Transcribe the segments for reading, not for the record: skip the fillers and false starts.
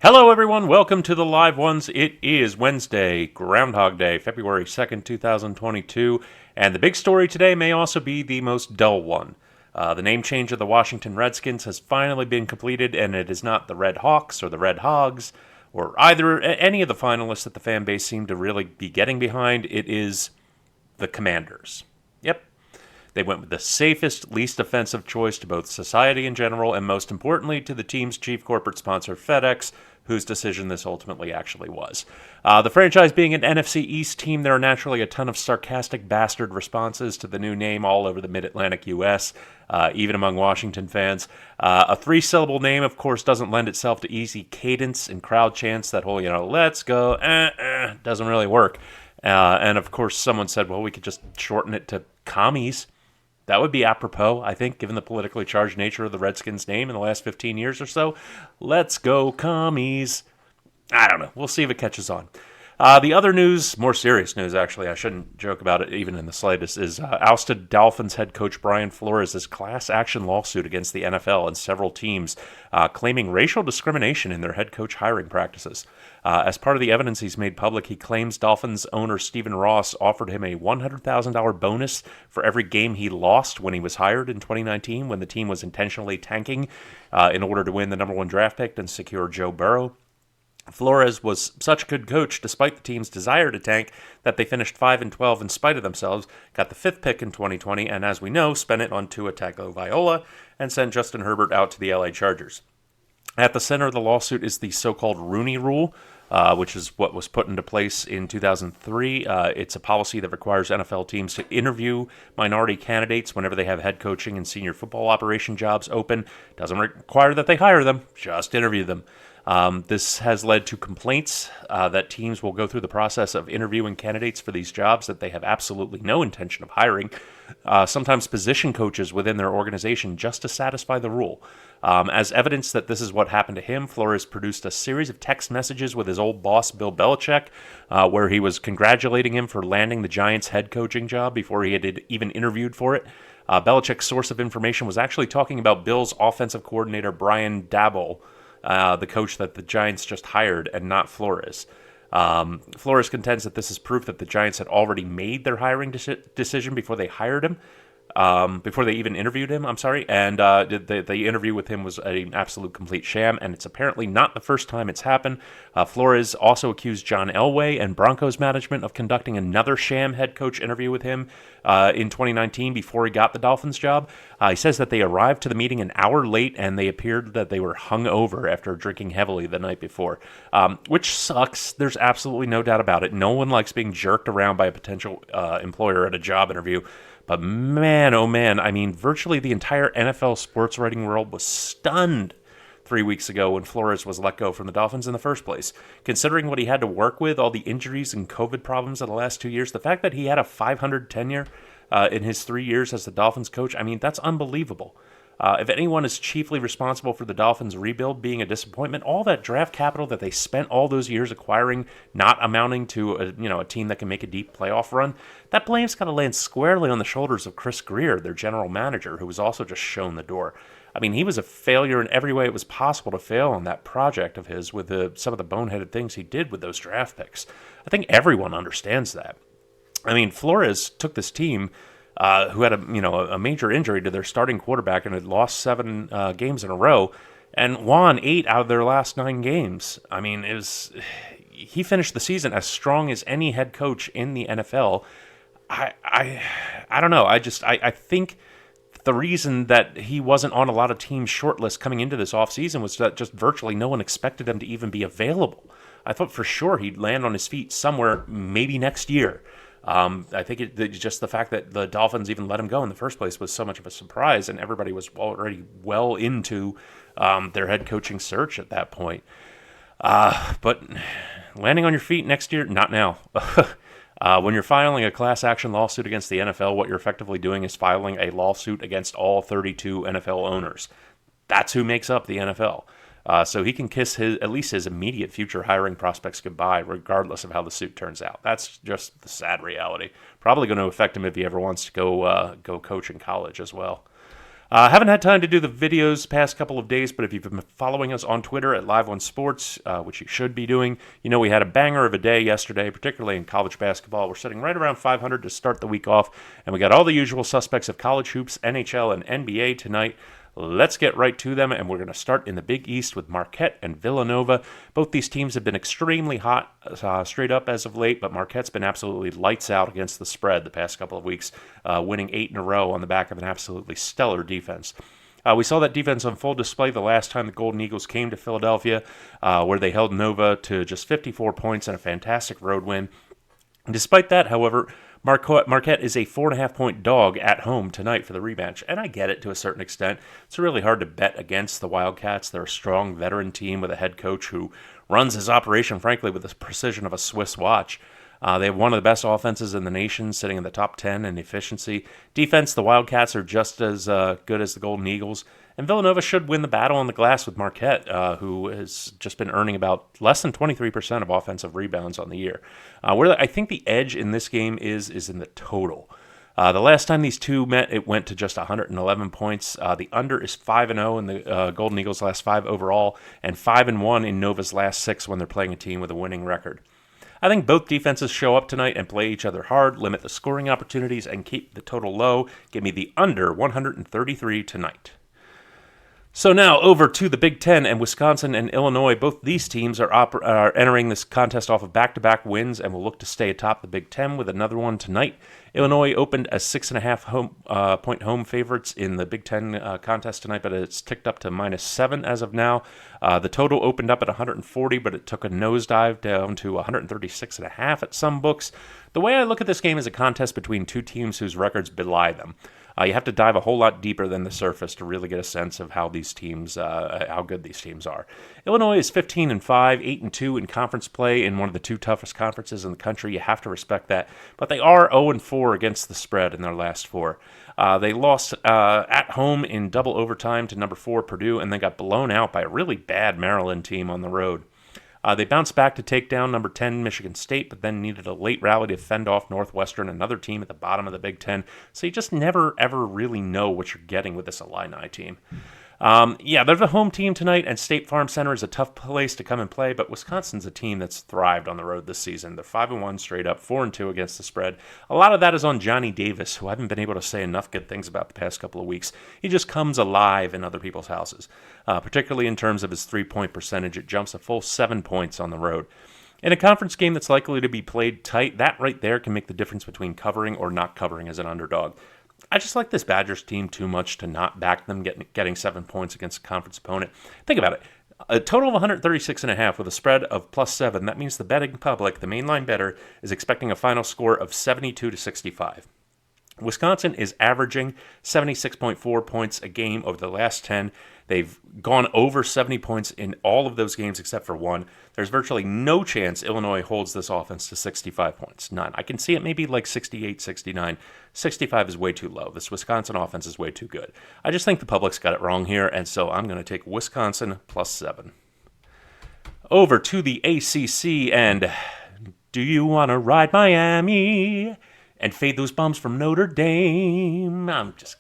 Hello, everyone. Welcome to the Live Ones. It is Wednesday, Groundhog Day, February 2nd, 2022. And the big story today may also be the most dull one. The name change of the Washington Redskins has finally been completed, and it is not the Red Hawks or the Red Hogs or either any of the finalists that the fan base seemed to really be getting behind. It is the Commanders. Yep. They went with the safest, least offensive choice to both society in general and, most importantly, to the team's chief corporate sponsor, FedEx, whose decision this ultimately actually was. The franchise being an NFC East team, there are naturally a ton of sarcastic bastard responses to the new name all over the mid-Atlantic U.S., even among Washington fans. A three-syllable name, of course, doesn't lend itself to easy cadence and crowd chants. That whole, let's go, doesn't really work. And, of course, someone said, well, we could just shorten it to commies. That would be apropos, I think, given the politically charged nature of the Redskins' name in the last 15 years or so. Let's go, commies. I don't know. We'll see if it catches on. The other news, more serious news, actually, I shouldn't joke about it even in the slightest, is ousted Dolphins head coach Brian Flores' class action lawsuit against the NFL and several teams claiming racial discrimination in their head coach hiring practices. As part of the evidence he's made public, he claims Dolphins owner Stephen Ross offered him a $100,000 bonus for every game he lost when he was hired in 2019, when the team was intentionally tanking in order to win the number one draft pick and secure Joe Burrow. Flores was such a good coach, despite the team's desire to tank, that they finished 5-12 in spite of themselves, got the fifth pick in 2020, and as we know, spent it on Tua Tagovailoa and sent Justin Herbert out to the LA Chargers. At the center of the lawsuit is the so-called Rooney Rule, which is what was put into place in 2003. It's a policy that requires NFL teams to interview minority candidates whenever they have head coaching and senior football operation jobs open. Doesn't require that they hire them, just interview them. This has led to complaints that teams will go through the process of interviewing candidates for these jobs that they have absolutely no intention of hiring, sometimes position coaches within their organization just to satisfy the rule. As evidence that this is what happened to him, Flores produced a series of text messages with his old boss, Bill Belichick, where he was congratulating him for landing the Giants' head coaching job before he had even interviewed for it. Belichick's source of information was actually talking about Bill's offensive coordinator, Brian Daboll, the coach that the Giants just hired, and not Flores. Flores contends that this is proof that the Giants had already made their hiring decision before they hired him, before they even interviewed him, and the interview with him was an absolute complete sham, and it's apparently not the first time it's happened. Flores also accused John Elway and Broncos management of conducting another sham head coach interview with him in 2019 before he got the Dolphins job. He says that they arrived to the meeting an hour late, and they appeared that they were hungover after drinking heavily the night before, which sucks. There's absolutely no doubt about it. No one likes being jerked around by a potential employer at a job interview. But man, oh man, I mean, virtually the entire NFL sports writing world was stunned 3 weeks ago when Flores was let go from the Dolphins in the first place. Considering what he had to work with, all the injuries and COVID problems of the last 2 years, the fact that he had a 500 tenure in his 3 years as the Dolphins coach, I mean, that's unbelievable. If anyone is chiefly responsible for the Dolphins' rebuild being a disappointment, all that draft capital that they spent all those years acquiring, not amounting to a team that can make a deep playoff run, that blame's got to land squarely on the shoulders of Chris Greer, their general manager, who was also just shown the door. I mean, he was a failure in every way it was possible to fail on that project of his with some of the boneheaded things he did with those draft picks. I think everyone understands that. I mean, Flores took this team who had a major injury to their starting quarterback and had lost 7 games in a row and won 8 out of their last 9 games. I mean, he finished the season as strong as any head coach in the NFL. I don't know. I think the reason that he wasn't on a lot of teams' shortlists coming into this offseason was that just virtually no one expected him to even be available. I thought for sure he'd land on his feet somewhere, maybe next year. I think just the fact that the Dolphins even let him go in the first place was so much of a surprise, and everybody was already well into their head coaching search at that point. But landing on your feet next year, not now. When you're filing a class action lawsuit against the NFL, what you're effectively doing is filing a lawsuit against all 32 NFL owners. That's who makes up the NFL. So he can kiss at least his immediate future hiring prospects goodbye, regardless of how the suit turns out. That's just the sad reality. Probably going to affect him if he ever wants to go coach in college as well. Haven't had time to do the videos past couple of days, but if you've been following us on Twitter at Live One Sports, which you should be doing, you know we had a banger of a day yesterday, particularly in college basketball. We're sitting right around 500 to start the week off, and we got all the usual suspects of college hoops, NHL, and NBA tonight. Let's get right to them, and we're going to start in the Big East with Marquette and Villanova. Both these teams have been extremely hot straight up as of late, but Marquette's been absolutely lights out against the spread the past couple of weeks, winning 8 in a row on the back of an absolutely stellar defense. We saw that defense on full display the last time the Golden Eagles came to Philadelphia, where they held Nova to just 54 points in a fantastic road win. Despite that, however, Marquette is a 4.5-point dog at home tonight for the rematch, and I get it to a certain extent. It's really hard to bet against the Wildcats. They're a strong veteran team with a head coach who runs his operation, frankly, with the precision of a Swiss watch. They have one of the best offenses in the nation, sitting in the top 10 in efficiency. Defense, the Wildcats are just as good as the Golden Eagles. And Villanova should win the battle on the glass with Marquette, who has just been earning about less than 23% of offensive rebounds on the year. Where I think the edge in this game is in the total. The last time these two met, it went to just 111 points. The under is 5-0 in the Golden Eagles' last 5 overall, and 5-1 in Nova's last 6 when they're playing a team with a winning record. I think both defenses show up tonight and play each other hard, limit the scoring opportunities, and keep the total low. Give me the under 133 tonight. So now over to the Big Ten, and Wisconsin and Illinois. Both these teams are entering this contest off of back-to-back wins and will look to stay atop the Big Ten with another one tonight. Illinois opened as 6.5 point home favorites in the Big Ten contest tonight, but it's ticked up to -7 as of now. The total opened up at 140, but it took a nosedive down to 136.5 at some books. The way I look at this game is a contest between two teams whose records belie them. You have to dive a whole lot deeper than the surface to really get a sense of how these teams, how good these teams are. Illinois is 15-5, 8-2 in conference play in one of the two toughest conferences in the country. You have to respect that, but they are 0-4 against the spread in their last 4. They lost at home in double overtime to number 4 Purdue, and they got blown out by a really bad Maryland team on the road. They bounced back to take down number 10 Michigan State, but then needed a late rally to fend off Northwestern, another team at the bottom of the Big Ten. So you just never, ever really know what you're getting with this Illini team. They're the home team tonight, and State Farm Center is a tough place to come and play, but Wisconsin's a team that's thrived on the road this season. They're 5-1 straight up, 4-2 against the spread. A lot of that is on Johnny Davis, who I haven't been able to say enough good things about the past couple of weeks. He just comes alive in other people's houses, particularly in terms of his three-point percentage. It jumps a full 7 points on the road. In a conference game that's likely to be played tight, that right there can make the difference between covering or not covering as an underdog. I just like this Badgers team too much to not back them getting 7 points against a conference opponent. Think about it. A total of 136.5 with a spread of +7. That means the betting public, the mainline bettor, is expecting a final score of 72-65. Wisconsin is averaging 76.4 points a game over the last 10. They've gone over 70 points in all of those games except for one. There's virtually no chance Illinois holds this offense to 65 points. None. I can see it maybe like 68, 69. 65 is way too low. This Wisconsin offense is way too good. I just think the public's got it wrong here, and so I'm going to take Wisconsin +7. Over to the ACC, and do you want to ride Miami and fade those bums from Notre Dame? I'm just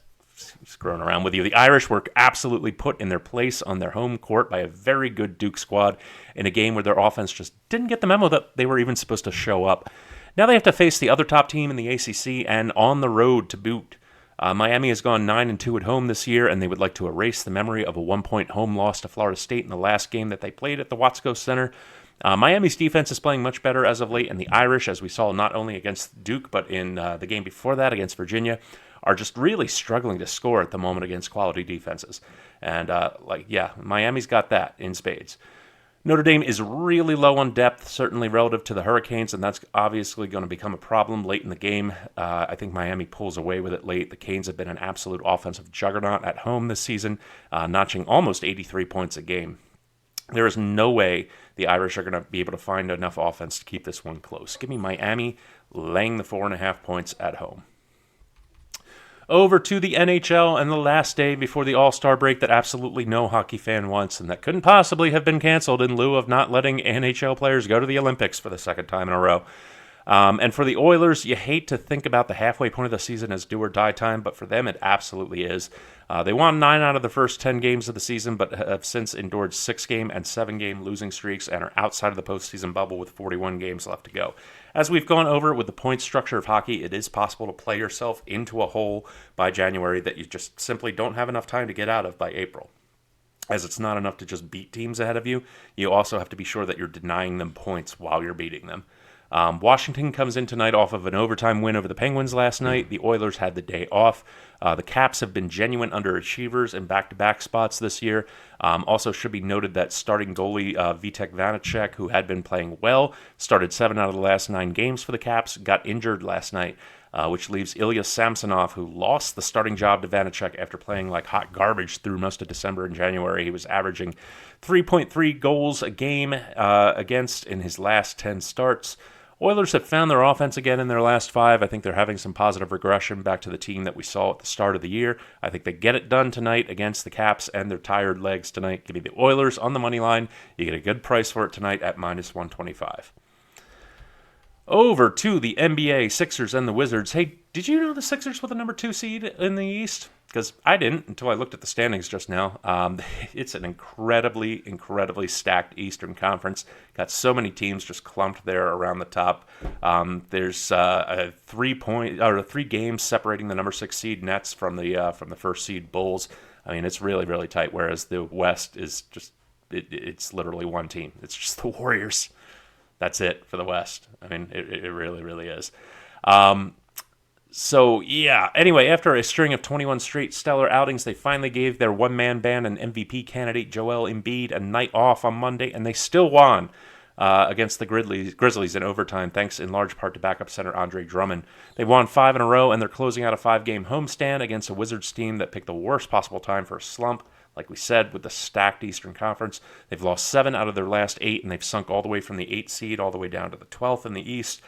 screwing around with you. The Irish were absolutely put in their place on their home court by a very good Duke squad in a game where their offense just didn't get the memo that they were even supposed to show up. Now they have to face the other top team in the ACC and on the road to boot. Miami has gone 9-2 at home this year, and they would like to erase the memory of a 1-point home loss to Florida State in the last game that they played at the Watsco Center. Miami's defense is playing much better as of late, and the Irish, as we saw not only against Duke, but in the game before that against Virginia, are just really struggling to score at the moment against quality defenses. And, Miami's got that in spades. Notre Dame is really low on depth, certainly relative to the Hurricanes, and that's obviously going to become a problem late in the game. I think Miami pulls away with it late. The Canes have been an absolute offensive juggernaut at home this season, notching almost 83 points a game. There is no way the Irish are going to be able to find enough offense to keep this one close. Give me Miami laying the 4.5 points at home. Over to the NHL and the last day before the All-Star break that absolutely no hockey fan wants and that couldn't possibly have been canceled in lieu of not letting NHL players go to the Olympics for the second time in a row. And for the Oilers, you hate to think about the halfway point of the season as do or die time, but for them it absolutely is. They won 9 out of the first 10 games of the season, but have since endured 6-game and 7-game losing streaks and are outside of the postseason bubble with 41 games left to go. As we've gone over with the point structure of hockey, it is possible to play yourself into a hole by January that you just simply don't have enough time to get out of by April. As it's not enough to just beat teams ahead of you, you also have to be sure that you're denying them points while you're beating them. Washington comes in tonight off of an overtime win over the Penguins last night. The Oilers had the day off. The Caps have been genuine underachievers in back-to-back spots this year. Also should be noted that starting goalie Vitek Vanacek, who had been playing well, started 7 out of the last 9 games for the Caps, got injured last night, which leaves Ilya Samsonov, who lost the starting job to Vanacek after playing like hot garbage through most of December and January. He was averaging 3.3 goals a game against in his last 10 starts. Oilers have found their offense again in their last 5. I think they're having some positive regression back to the team that we saw at the start of the year. I think they get it done tonight against the Caps and their tired legs tonight. Give me the Oilers on the money line. You get a good price for it tonight at minus 125. Over to the NBA, Sixers and the Wizards. Hey, did you know the Sixers were the number 2 seed in the East? Because I didn't until I looked at the standings just now. It's an incredibly, incredibly stacked Eastern Conference. Got so many teams just clumped there around the top. There's a 3 games separating the number 6 seed Nets from the first seed Bulls. I mean, it's really, really tight. Whereas the West is just it's literally one team. It's just the Warriors. That's it for the West. I mean, it really, really is. So, yeah. Anyway, after a string of 21 straight stellar outings, they finally gave their one-man band and MVP candidate Joel Embiid a night off on Monday, and they still won against the Grizzlies in overtime, thanks in large part to backup center Andre Drummond. They won 5 in a row, and they're closing out a 5-game homestand against a Wizards team that picked the worst possible time for a slump. Like we said, with the stacked Eastern Conference, they've lost 7 out of their last 8, and they've sunk all the way from the 8th seed all the way down to the 12th in the East.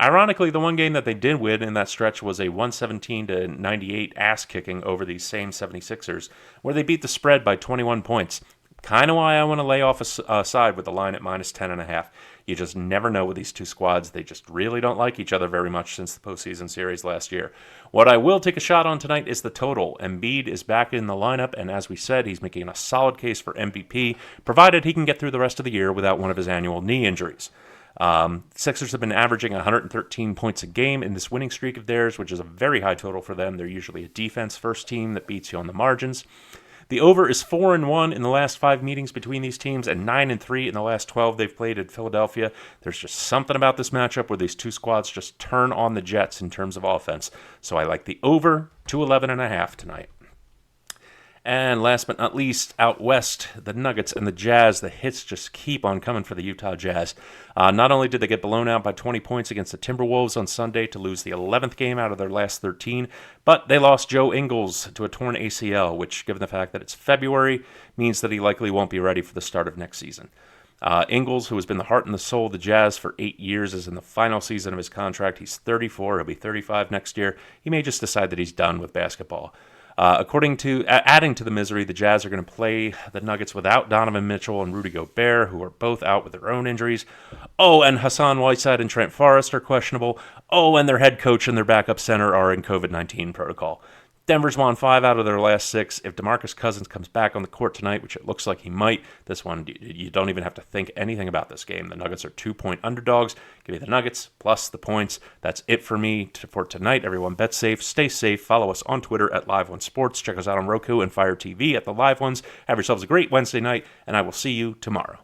Ironically, the one game that they did win in that stretch was a 117-98 ass-kicking over these same 76ers, where they beat the spread by 21 points. Kind of why I want to lay off a side with the line at minus 10.5. You just never know with these two squads. They just really don't like each other very much since the postseason series last year. What I will take a shot on tonight is the total. Embiid is back in the lineup, and as we said, he's making a solid case for MVP, provided he can get through the rest of the year without one of his annual knee injuries. Sixers have been averaging 113 points a game in this winning streak of theirs, which is a very high total for them. They're usually a defense-first team that beats you on the margins. The over is 4-1 in the last 5 meetings between these teams and 9-3 in the last 12 they've played in Philadelphia. There's just something about this matchup where these two squads just turn on the Jets in terms of offense. So I like the over 211.5 tonight. And last but not least, out west, the Nuggets and the Jazz. The hits just keep on coming for the Utah Jazz. Not only did they get blown out by 20 points against the Timberwolves on Sunday to lose the 11th game out of their last 13, but they lost Joe Ingles to a torn ACL, which, given the fact that it's February, means that he likely won't be ready for the start of next season. Ingles, who has been the heart and the soul of the Jazz for 8 years, is in the final season of his contract. He's 34. He'll be 35 next year. He may just decide that he's done with basketball. Adding to the misery, the Jazz are going to play the Nuggets without Donovan Mitchell and Rudy Gobert, who are both out with their own injuries. Oh, and Hassan Whiteside and Trent Forrest are questionable. Oh, and their head coach and their backup center are in COVID-19 protocol. Denver's won 5 out of their last 6. If DeMarcus Cousins comes back on the court tonight, which it looks like he might, this one, you don't even have to think anything about this game. The Nuggets are 2-point underdogs. Give me the Nuggets plus the points. That's it for me for tonight. Everyone bet safe, stay safe. Follow us on Twitter at Live One Sports. Check us out on Roku and Fire TV at the Live Ones. Have yourselves a great Wednesday night, and I will see you tomorrow.